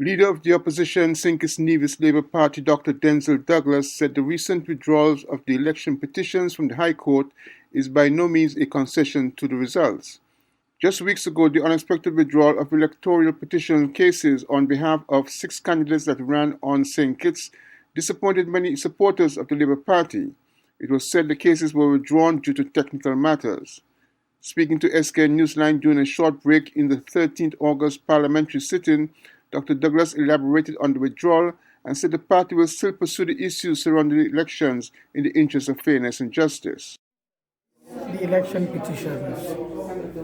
Leader of the opposition Sinkis Nevis Labour Party Dr. Denzel Douglas said the recent withdrawals of the election petitions from the High Court is by no means a concession to the results. Just weeks ago, the unexpected withdrawal of electoral petition cases on behalf of 6 candidates that ran on St. Kitts disappointed many supporters of the Labour Party. It was said the cases were withdrawn due to technical matters. Speaking to SK Newsline during a short break in the 13th August parliamentary sitting, Dr. Douglas elaborated on the withdrawal and said the party will still pursue the issues surrounding the elections in the interest of fairness and justice. The election petitions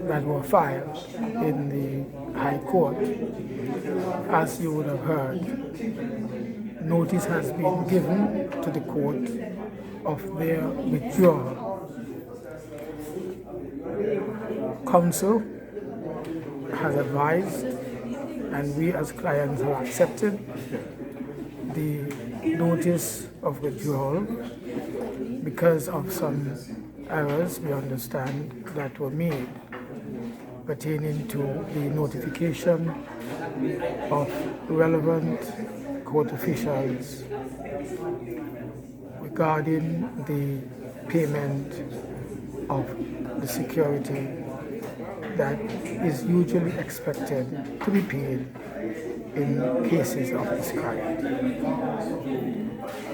that were filed in the High Court, as you would have heard, notice has been given to the court of their withdrawal. Counsel has advised, and we as clients have accepted the notice of withdrawal because of some errors we understand that were made pertaining to the notification of relevant court officials regarding the payment of the security that is usually expected to be paid in cases of this kind.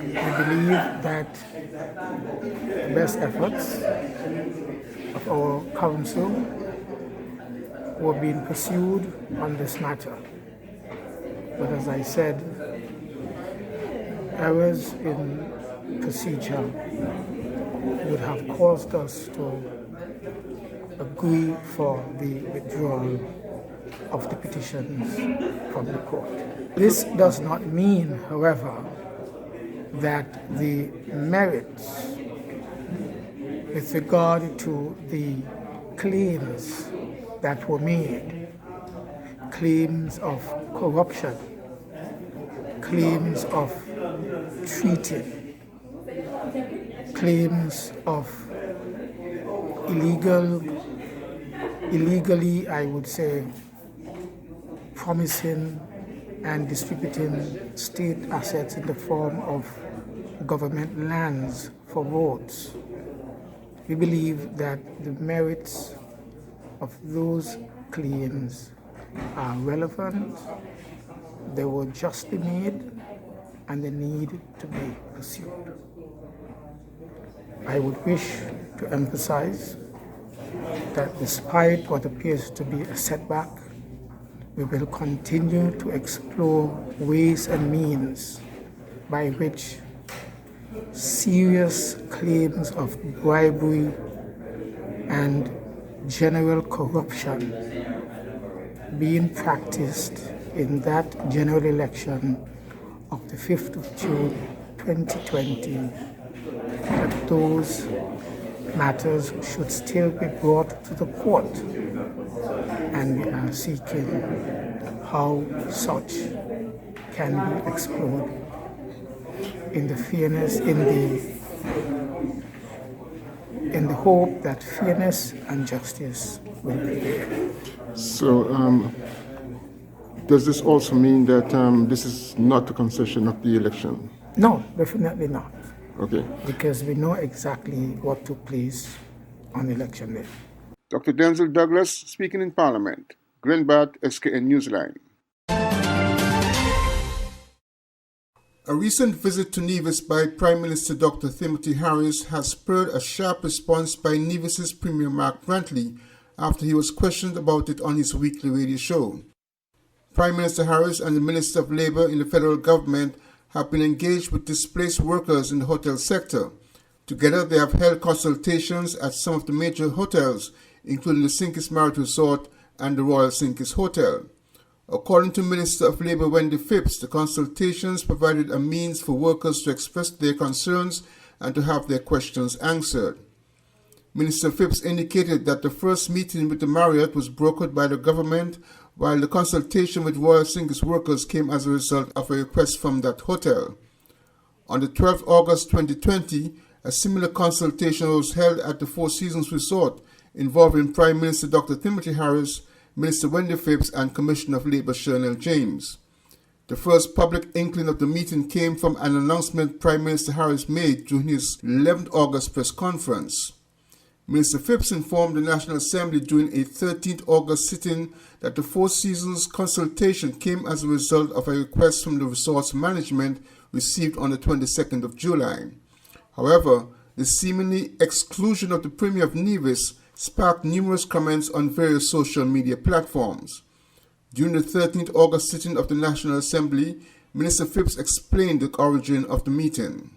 We believe that the best efforts of our counsel were being pursued on this matter. But as I said, errors in procedure would have caused us to agree for the withdrawal of the petitions from the court. This does not mean, however, that the merits with regard to the claims that were made, claims of corruption, claims of treating, claims of illegally, I would say, promising and distributing state assets in the form of government lands for roads. We believe that the merits of those claims are relevant, they were justly made, and they need to be pursued. I would wish to emphasize that despite what appears to be a setback, we will continue to explore ways and means by which serious claims of bribery and general corruption being practiced in that general election of the 5th of June 2020, that those matters should still be brought to the court, and we are seeking how such can be explored in the fairness, in the hope that fairness and justice will prevail. So, does this also mean that this is not a concession of the election? No, definitely not. Okay. Because we know exactly what took place on election day. Dr. Denzel Douglas speaking in Parliament. Glenn Barth, SKN Newsline. A recent visit to Nevis by Prime Minister Dr. Timothy Harris has spurred a sharp response by Nevis's Premier Mark Brantley after he was questioned about it on his weekly radio show. Prime Minister Harris and the Minister of Labour in the federal government have been engaged with displaced workers in the hotel sector. Together, they have held consultations at some of the major hotels, including the Sinkis Marriott Resort and the Royal Sinkis Hotel. According to Minister of Labour Wendy Phipps, the consultations provided a means for workers to express their concerns and to have their questions answered. Minister Phipps indicated that the first meeting with the Marriott was brokered by the government, while the consultation with Royal Sinkis workers came as a result of a request from that hotel. On the 12th August 2020, a similar consultation was held at the Four Seasons Resort involving Prime Minister Dr. Timothy Harris, Minister Wendy Phipps and Commissioner of Labour Shernell James. The first public inkling of the meeting came from an announcement Prime Minister Harris made during his 11th August press conference. Minister Phipps informed the National Assembly during a 13th August sitting that the Four Seasons consultation came as a result of a request from the Resource Management received on the 22nd of July. However, the seemingly exclusion of the Premier of Nevis sparked numerous comments on various social media platforms. During the 13th August sitting of the National Assembly, Minister Phipps explained the origin of the meeting.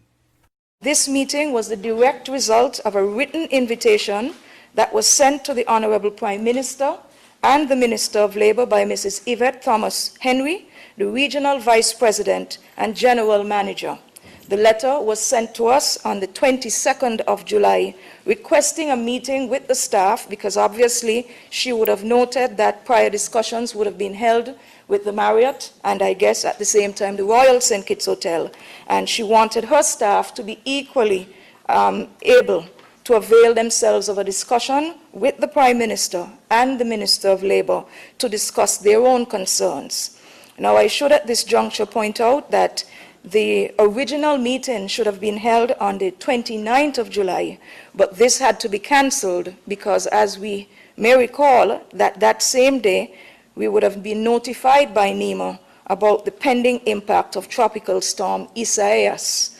This meeting was the direct result of a written invitation that was sent to the Honorable Prime Minister and the Minister of Labour by Mrs. Yvette Thomas Henry, the Regional Vice President and General Manager. The letter was sent to us on the 22nd of July, requesting a meeting with the staff because obviously she would have noted that prior discussions would have been held with the Marriott and I guess at the same time the Royal St. Kitts Hotel, and she wanted her staff to be equally able to avail themselves of a discussion with the Prime Minister and the Minister of Labour to discuss their own concerns. Now, I should at this juncture point out that the original meeting should have been held on the 29th of July, but this had to be cancelled because, as we may recall, that same day we would have been notified by NEMA about the pending impact of Tropical Storm Isaias.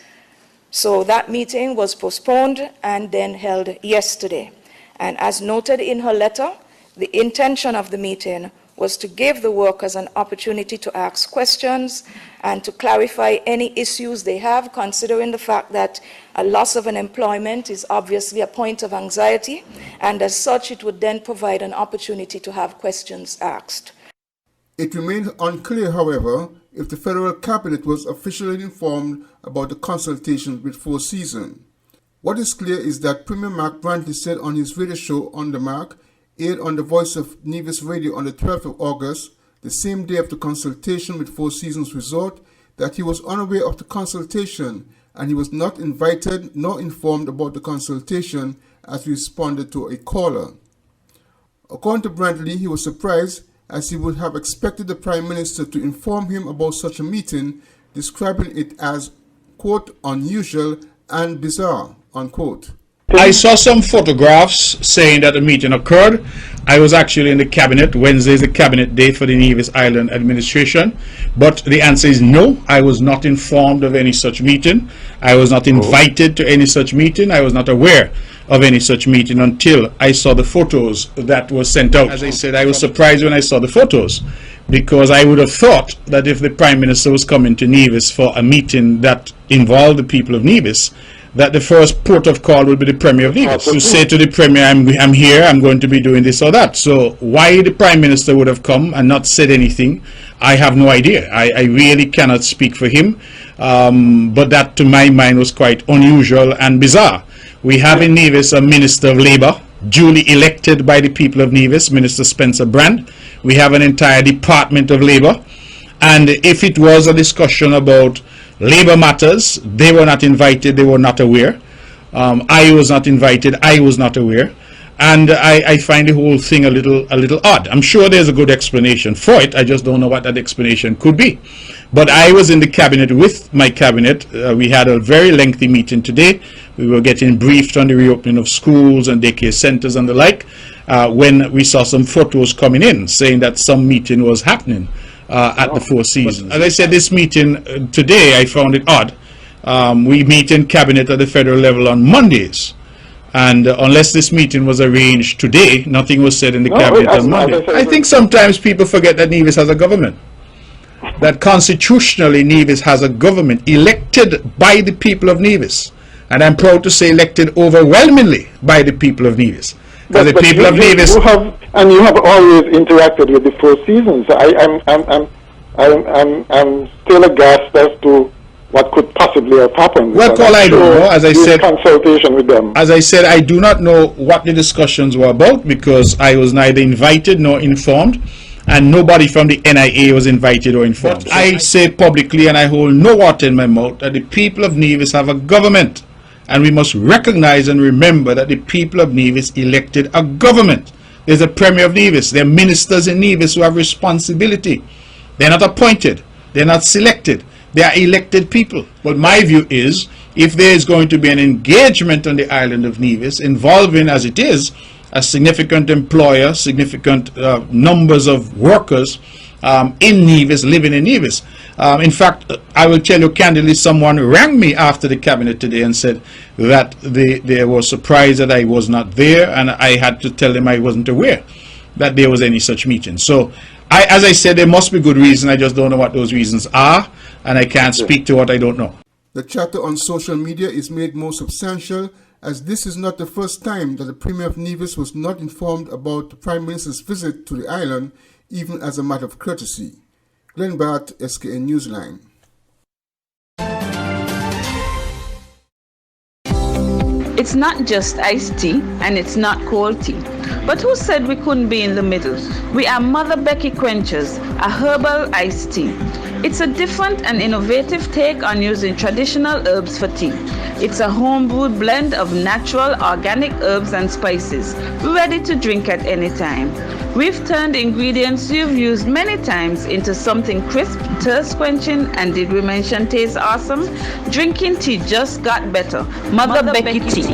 So that meeting was postponed and then held yesterday. And as noted in her letter, the intention of the meeting was to give the workers an opportunity to ask questions and to clarify any issues they have, considering the fact that a loss of an employment is obviously a point of anxiety, and as such it would then provide an opportunity to have questions asked. It remained unclear, however, if the Federal Cabinet was officially informed about the consultation with Four Seasons. What is clear is that Premier Mark Brantley said on his radio show On The Mark, aired on the Voice of Nevis Radio on the 12th of August, the same day of the consultation with Four Seasons Resort, that he was unaware of the consultation and he was not invited nor informed about the consultation as he responded to a caller. According to Brantley, he was surprised as he would have expected the Prime Minister to inform him about such a meeting, describing it as, quote, unusual and bizarre, unquote. I saw some photographs saying that the meeting occurred. I was actually in the cabinet. Wednesday is the cabinet day for the Nevis Island administration. But the answer is no. I was not informed of any such meeting. I was not invited to any such meeting. I was not aware of any such meeting until I saw the photos that were sent out. As I said, I was surprised when I saw the photos, because I would have thought that if the Prime Minister was coming to Nevis for a meeting that involved the people of Nevis, that the first port of call would be the Premier of Nevis to say to the Premier, I'm here, I'm going to be doing this or that. So why the Prime Minister would have come and not said anything, I have no idea. I really cannot speak for him, but that to my mind was quite unusual and bizarre. We have in Nevis a Minister of Labour, duly elected by the people of Nevis, Minister Spencer Brand. We have an entire Department of Labour, and if it was a discussion about Labour matters, they were not invited, they were not aware. I was not invited, I was not aware. And I find the whole thing a little odd. I'm sure there's a good explanation for it, I just don't know what that explanation could be. But I was in the cabinet with my cabinet. We had a very lengthy meeting today. We were getting briefed on the reopening of schools and daycare centers and the like, when we saw some photos coming in saying that some meeting was happening at the Four Seasons. As I said, this meeting today, I found it odd. We meet in cabinet at the federal level on Mondays, and unless this meeting was arranged today, nothing was said in the cabinet on Monday. I think sometimes people forget that Nevis has a government, that constitutionally Nevis has a government elected by the people of Nevis, and I'm proud to say elected overwhelmingly by the people of Nevis. Because the people of Nevis, you have always interacted with the Four Seasons. I'm still aghast as to what could possibly have happened. Well, Paul, I don't know. As I said, consultation with them. As I said, I do not know what the discussions were about, because I was neither invited nor informed, and nobody from the NIA was invited or informed. But I say publicly, and I hold no water in my mouth, that the people of Nevis have a government. And we must recognize and remember that the people of Nevis elected a government. There's a Premier of Nevis. There are ministers in Nevis who have responsibility. They're not appointed. They're not selected. They are elected people. But my view is, if there is going to be an engagement on the island of Nevis, involving, as it is, a significant employer, significant numbers of workers in Nevis, living in Nevis. In fact, I will tell you candidly, someone rang me after the cabinet today and said that they were surprised that I was not there, and I had to tell them I wasn't aware that there was any such meeting. So, as I said, there must be good reason. I just don't know what those reasons are, and I can't speak to what I don't know. The chatter on social media is made more substantial, as this is not the first time that the Premier of Nevis was not informed about the Prime Minister's visit to the island, even as a matter of courtesy. Glenn Bart, SKN Newsline. It's not just iced tea and it's not cold tea. But who said we couldn't be in the middle? We are Mother Becky Quenchers, a herbal iced tea. It's a different and innovative take on using traditional herbs for tea. It's a home-brewed blend of natural, organic herbs and spices, ready to drink at any time. We've turned ingredients you've used many times into something crisp, thirst-quenching, and did we mention taste awesome? Drinking tea just got better. Mother Becky Tea.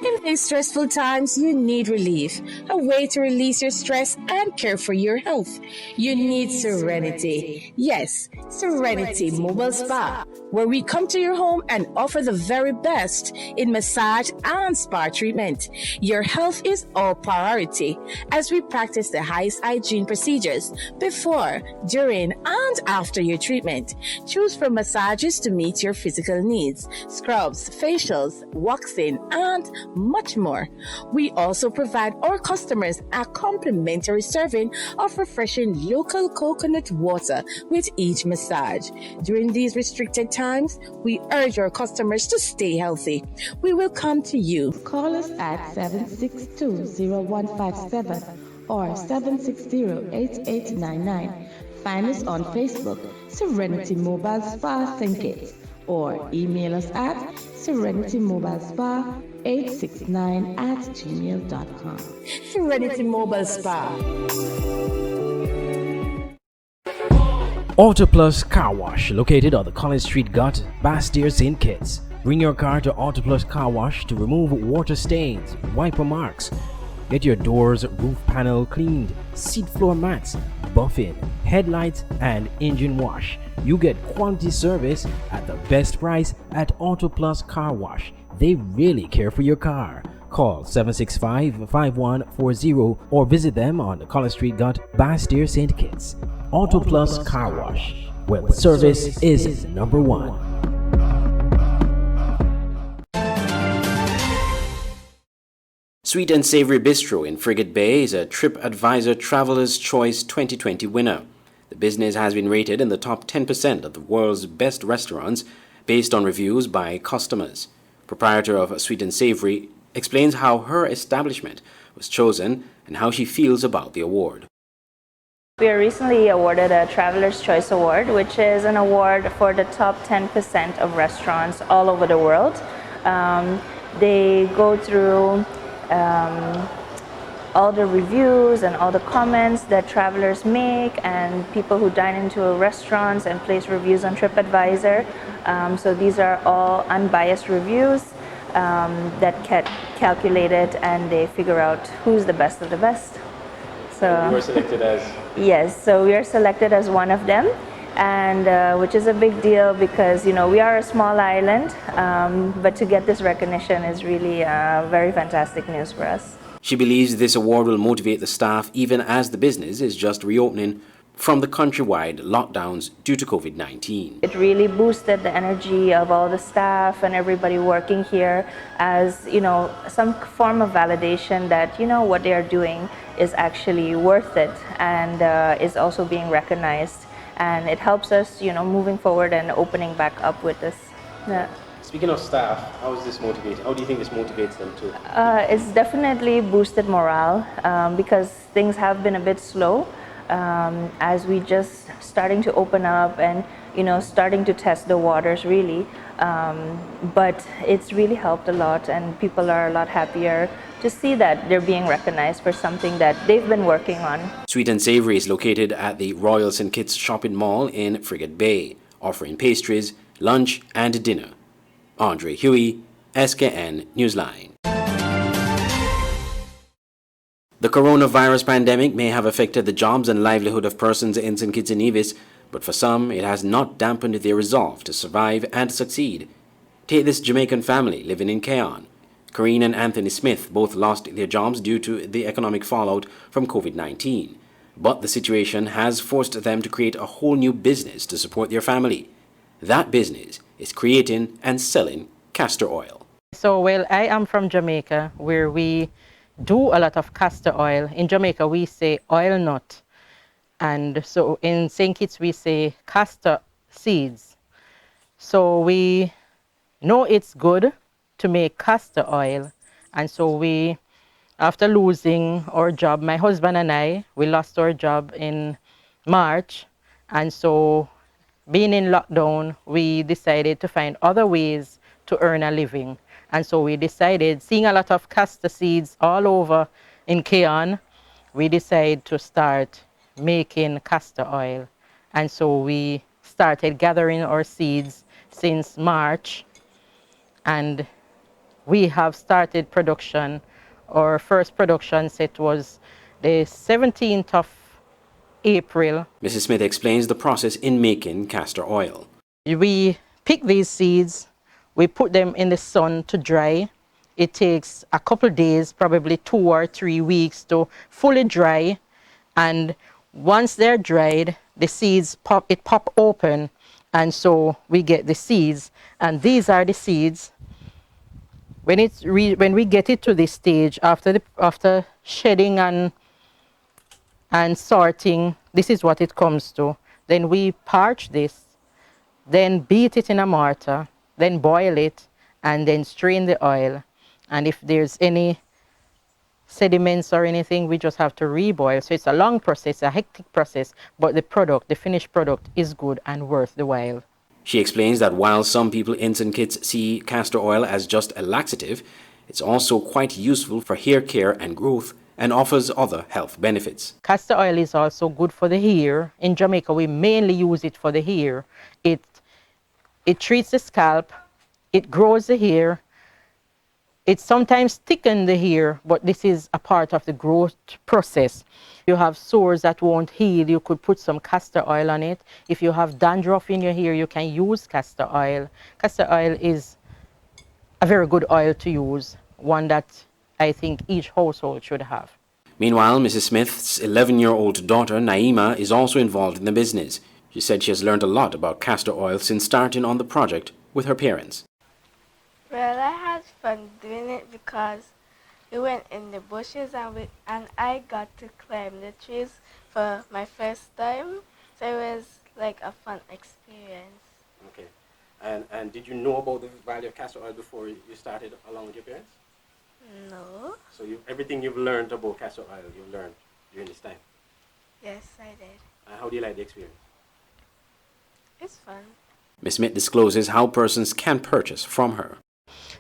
In these stressful times, you need relief, a way to release your stress and care for your health. You need Serenity. Yes, Serenity Mobile Spa, where we come to your home and offer the very best in massage and spa treatment. Your health is our priority as we practice the highest hygiene procedures before, during, and after your treatment. Choose from massages to meet your physical needs, scrubs, facials, waxing, and much more. We also provide our customers a complimentary serving of refreshing local coconut water with each massage. During these restricted times, we urge our customers to stay healthy. We will come to you. Call us at 762-0157 or 760-8899. Find us on Facebook, Serenity Mobile Spa St. Kitts, or email us at serenitymobilespa869@gmail.com. Serenity Mobile Spa. Auto Plus Car Wash, located on the College Street Gut, Bastille, St. Kitts. Bring your car to Auto Plus Car Wash to remove water stains, wiper marks. Get your doors, roof panel cleaned, seat floor mats, buffing, headlights, and engine wash. You get quality service at the best price at Auto Plus Car Wash. They really care for your car. Call 765-5140 or visit them on the College Street Gut, Bastille, St. Kitts. Auto Plus Car Wash, where the service is number one. Sweet and Savory Bistro in Frigate Bay is a TripAdvisor Traveler's Choice 2020 winner. The business has been rated in the top 10% of the world's best restaurants based on reviews by customers. Proprietor of Sweet and Savory explains how her establishment was chosen and how she feels about the award. We were recently awarded a Traveler's Choice Award, which is an award for the top 10% of restaurants all over the world. They go through all the reviews and all the comments that travelers make and people who dine into restaurants and place reviews on TripAdvisor. So these are all unbiased reviews that get calculated, and they figure out who's the best of the best. So you were selected as? Yes, so we are selected as one of them, and which is a big deal because, you know, we are a small island, but to get this recognition is really very fantastic news for us. She believes this award will motivate the staff even as the business is just reopening from the countrywide lockdowns due to COVID-19. It really boosted the energy of all the staff and everybody working here as, you know, some form of validation that, you know, what they are doing is actually worth it and is also being recognized. And it helps us, you know, moving forward and opening back up with this. Yeah. Speaking of staff, how is this motivated? How do you think this motivates them too? It's definitely boosted morale because things have been a bit slow as we just starting to open up, and starting to test the waters really. But it's really helped a lot, and people are a lot happier to see that they're being recognized for something that they've been working on. Sweet and Savory is located at the Royal St. Kitts Shopping Mall in Frigate Bay, offering pastries, lunch, and dinner. Andre Huey, SKN Newsline. The coronavirus pandemic may have affected the jobs and livelihood of persons in St. Kitts and Nevis, but for some, it has not dampened their resolve to survive and succeed. Take this Jamaican family living in Keon. Corrine and Anthony Smith both lost their jobs due to the economic fallout from COVID-19. But the situation has forced them to create a whole new business to support their family. That business is creating and selling castor oil. So, well, I am from Jamaica, where we do a lot of castor oil. In Jamaica, we say oil nut. And so in St. Kitts, we say castor seeds. So we know it's good to make castor oil. And so we, after losing our job, my husband and I, we lost our job in March. And so being in lockdown, we decided to find other ways to earn a living. And so we decided, seeing a lot of castor seeds all over in Keon, we decided to start making castor oil. And so we started gathering our seeds since March, and we have started production. Our first production set was the 17th of April. Mrs. Smith explains the process in making castor oil. We pick these seeds, we put them in the sun to dry. It takes a couple days, probably 2 or 3 weeks to fully dry. And once they're dried, the seeds pop open, and so we get the seeds. And these are the seeds. When we get it to this stage, after shedding and sorting, this is what it comes to. Then we parch this, then beat it in a mortar, then boil it, and then strain the oil. And if there's any sediments or anything, we just have to reboil. So it's a long process, a hectic process, but the finished product is good and worth the while. She explains that while some people in St. Kitts see castor oil as just a laxative, it's also quite useful for hair care and growth and offers other health benefits. Castor oil is also good for the hair. In Jamaica, we mainly use it for the hair. It treats the scalp, it grows the hair. It sometimes thickens the hair, but this is a part of the growth process. You have sores that won't heal, you could put some castor oil on it. If you have dandruff in your hair, you can use castor oil. Castor oil is a very good oil to use, one that I think each household should have. Meanwhile, Mrs. Smith's 11-year-old daughter, Naima, is also involved in the business. She said she has learned a lot about castor oil since starting on the project with her parents. Well, I had fun doing it because we went in the bushes and I got to climb the trees for my first time. So it was like a fun experience. Okay. And did you know about the value of castor oil before you started along with your parents? No. So everything you've learned about castor oil, you've learned during this time? Yes, I did. How do you like the experience? It's fun. Ms. Smith discloses how persons can purchase from her.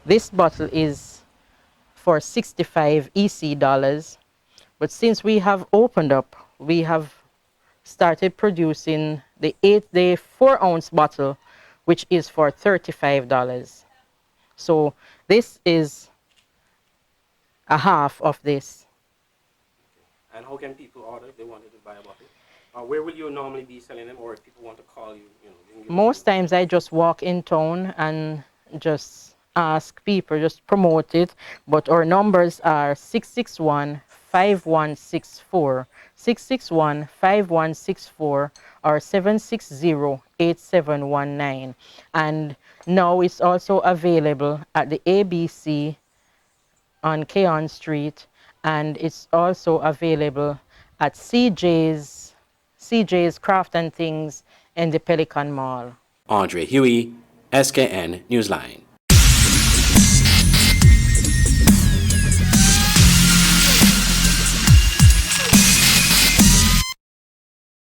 This bottle is for $65 EC, but since we have opened up, we have started producing the 4-ounce bottle, which is for $35. So this is a half of this. And how can people order if they wanted to buy a bottle? Where will you normally be selling them, or if people want to call you? Most times I just walk in town and just ask people, just promote it. But our numbers are 661-5164, 661-5164, or 760-8719. And now it's also available at the ABC on Keon Street, and it's also available at CJ's Craft and Things in the Pelican Mall. Andre Huey, SKN Newsline.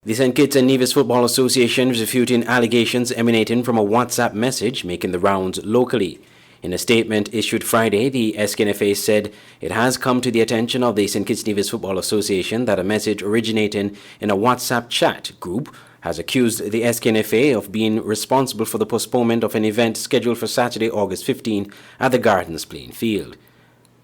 The St. Kitts and Nevis Football Association is refuting allegations emanating from a WhatsApp message making the rounds locally. In a statement issued Friday, the SKNTA said it has come to the attention of the St. Kitts Nevis Football Association that a message originating in a WhatsApp chat group has accused the SKNTA of being responsible for the postponement of an event scheduled for Saturday, August 15 at the Gardens playing field.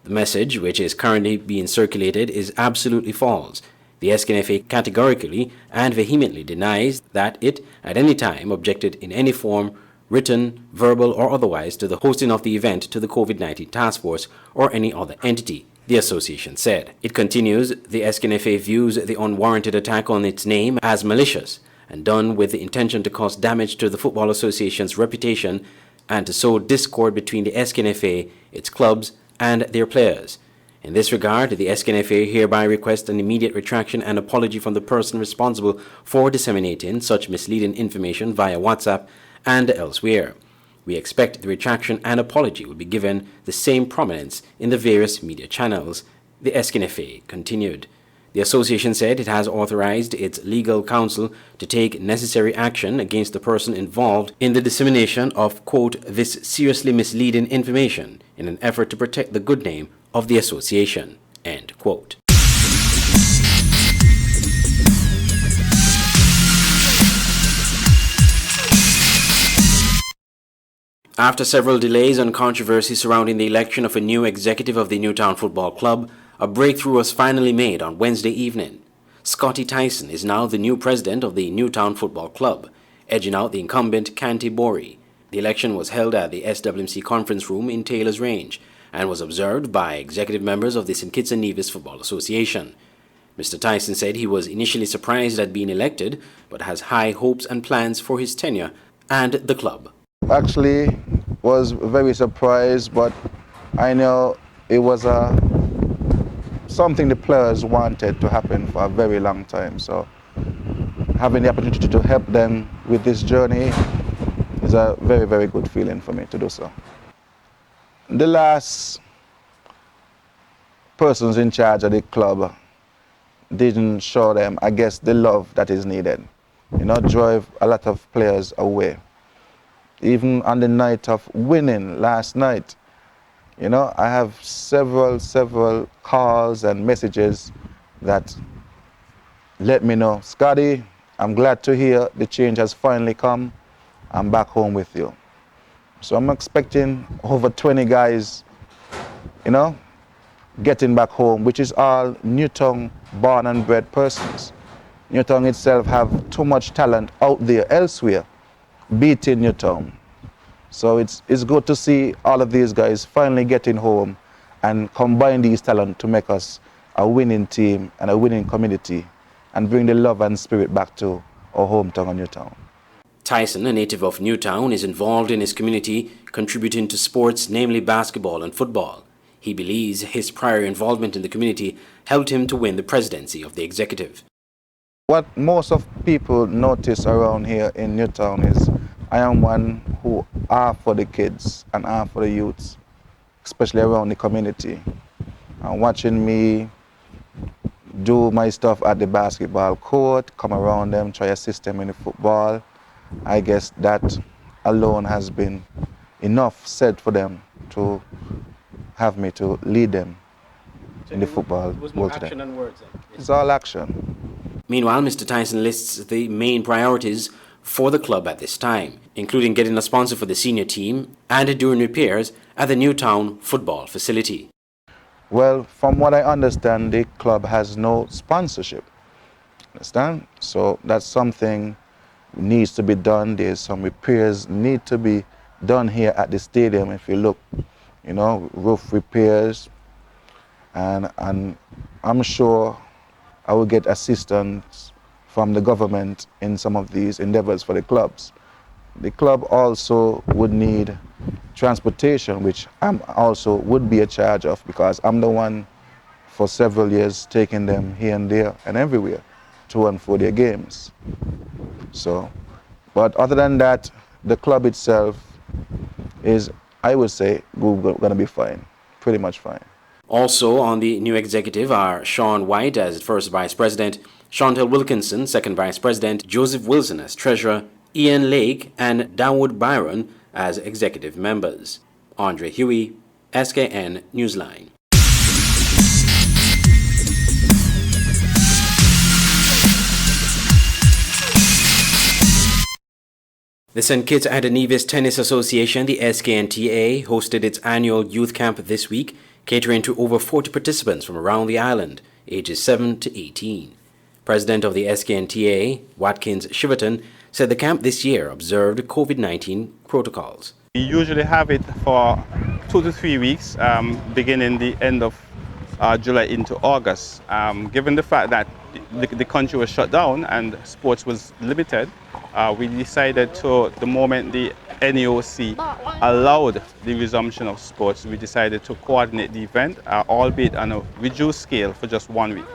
The message, which is currently being circulated, is absolutely false. The SKNTA categorically and vehemently denies that it, at any time, objected in any form, written, verbal, or otherwise, to the hosting of the event to the COVID-19 task force or any other entity, the association said. It continues, the SKNTA views the unwarranted attack on its name as malicious and done with the intention to cause damage to the Football Association's reputation and to sow discord between the SKNTA, its clubs, and their players. In this regard, the SKNTA hereby requests an immediate retraction and apology from the person responsible for disseminating such misleading information via WhatsApp and elsewhere. We expect the retraction and apology will be given the same prominence in the various media channels, the SKNTA continued. The association said it has authorized its legal counsel to take necessary action against the person involved in the dissemination of, quote, this seriously misleading information in an effort to protect the good name of the association, end quote. After several delays and controversy surrounding the election of a new executive of the Newtown Football Club, a breakthrough was finally made on Wednesday evening. Scotty Tyson is now the new president of the Newtown Football Club, edging out the incumbent Savory. The election was held at the SWMC conference room in Taylor's Range and was observed by executive members of the St. Kitts and Nevis Football Association. Mr. Tyson said he was initially surprised at being elected, but has high hopes and plans for his tenure and the club. Actually, was very surprised, but I know it was something the players wanted to happen for a very long time. So having the opportunity to help them with this journey is a very, very good feeling for me to do so. The last persons in charge of the club didn't show them, I guess, the love that is needed. You know, drove a lot of players away. Even on the night of winning last night, you know, I have several calls and messages that let me know, Scotty, I'm glad to hear the change has finally come. I'm back home with you. So I'm expecting over 20 guys, you know, getting back home, which is all Newtown born and bred persons. Newtown itself have too much talent out there elsewhere, beating Newtown. So it's good to see all of these guys finally getting home and combine these talent to make us a winning team and a winning community and bring the love and spirit back to our hometown of Newtown. Tyson, a native of Newtown, is involved in his community, contributing to sports, namely basketball and football. He believes his prior involvement in the community helped him to win the presidency of the executive. What most of people notice around here in Newtown is I am one who are for the kids and are for the youths, especially around the community. And watching me do my stuff at the basketball court, come around them, try to assist them in the football, I guess that alone has been enough said for them to have me to lead them in the football world today. It was more action than words then? It's all action. Meanwhile, Mr. Tyson lists the main priorities for the club at this time, including getting a sponsor for the senior team and doing repairs at the Newtown football facility. Well, from what I understand, the club has no sponsorship. Understand? So that's something needs to be done. There's some repairs need to be done here at the stadium. If you look, you know, roof repairs, and I'm sure I will get assistance from the government in some of these endeavors for the clubs. The club also would need transportation, which I'm also would be a charge of because I'm the one for several years taking them here and there and everywhere to and for their games. So, but other than that, the club itself is, I would say, going to be fine, pretty much fine. Also on the new executive are Sean White as first vice president, Chantel Wilkinson, Second Vice President, Joseph Wilson as Treasurer, Ian Lake and Dawood Byron as Executive Members. Andre Huey, SKN Newsline. The St. Kitts and Nevis Tennis Association, the SKNTA, hosted its annual youth camp this week, catering to over 40 participants from around the island, ages 7 to 18. President of the SKNTA, Watkins Shiverton, said the camp this year observed COVID-19 protocols. We usually have it for 2 to 3 weeks, beginning the end of July into August. Given the fact that the country was shut down and sports was limited, we decided to, the moment the NEOC allowed the resumption of sports, we decided to coordinate the event, albeit on a reduced scale for just 1 week.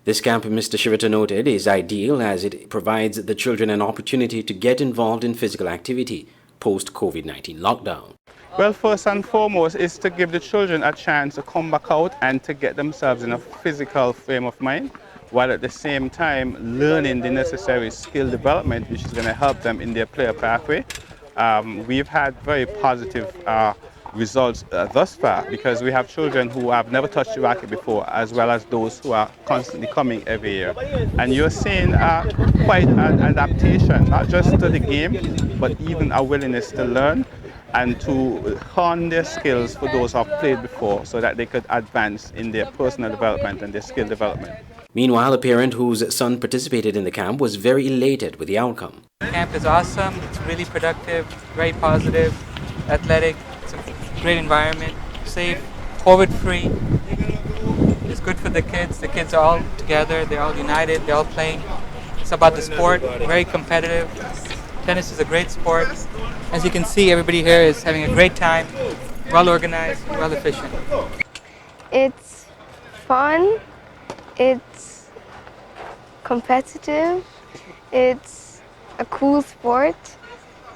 This camp, Mr. Shiverton noted, is ideal as it provides the children an opportunity to get involved in physical activity post-COVID-19 lockdown. Well, first and foremost is to give the children a chance to come back out and to get themselves in a physical frame of mind, while at the same time learning the necessary skill development, which is going to help them in their player pathway. We've had very positive results thus far, because we have children who have never touched the racket before, as well as those who are constantly coming every year. And you're seeing quite an adaptation, not just to the game, but even a willingness to learn and to hone their skills for those who have played before, so that they could advance in their personal development and their skill development. Meanwhile, a parent whose son participated in the camp was very elated with the outcome. The camp is awesome. It's really productive, very positive, athletic. It's a great environment, safe, COVID-free. It's good for the kids. The kids are all together. They're all united. They're all playing. It's about the sport, very competitive. Tennis is a great sport. As you can see, everybody here is having a great time, well organized, well efficient. It's fun. It's competitive. It's a cool sport.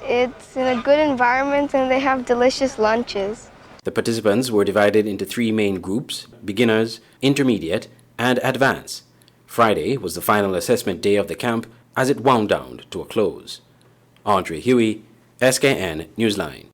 It's in a good environment, and they have delicious lunches. The participants were divided into 3 main groups: beginners, intermediate, and advanced. Friday was the final assessment day of the camp as it wound down to a close. Andre Huey, SKN Newsline.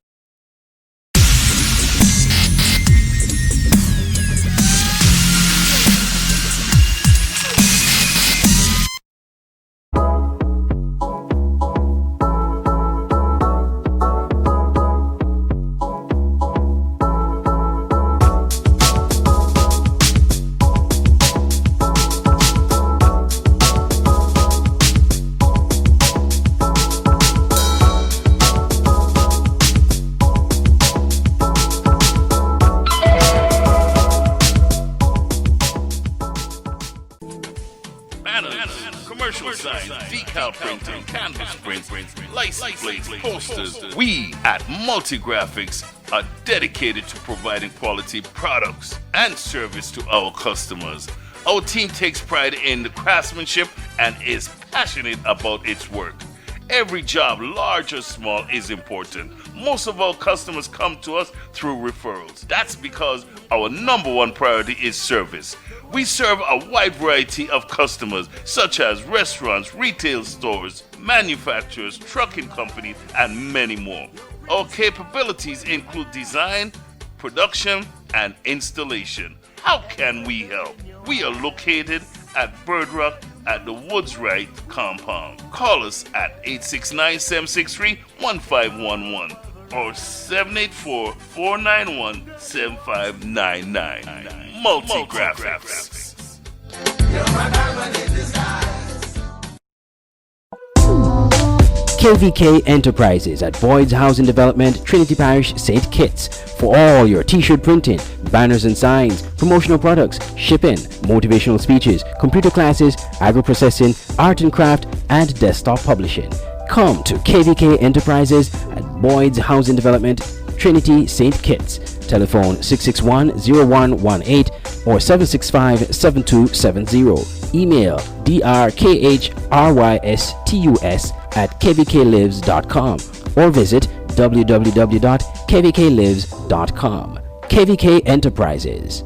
Decal printing, canvas prints, license plates, posters. We at Multigraphics are dedicated to providing quality products and service to our customers. Our team takes pride in the craftsmanship and is passionate about its work. Every job, large or small, is important. Most of our customers come to us through referrals. That's because our #1 priority is service. We serve a wide variety of customers, such as restaurants, retail stores, manufacturers, trucking companies, and many more. Our capabilities include design, production, and installation. How can we help? We are located at Bird Rock at the Woods Right compound. Call us at 869-763-1511 or 784-491-7599. Multigraphics. KVK Enterprises at Boyd's Housing Development, Trinity Parish, St. Kitts. For all your t-shirt printing, banners and signs, promotional products, shipping, motivational speeches, computer classes, agro-processing, art and craft, and desktop publishing. Come to KVK Enterprises at Boyd's Housing Development, Trinity, St. Kitts. Telephone 661-0118 or 765-7270. Email drkhrystus@kvklives.com or visit www.kvklives.com. KVK Enterprises.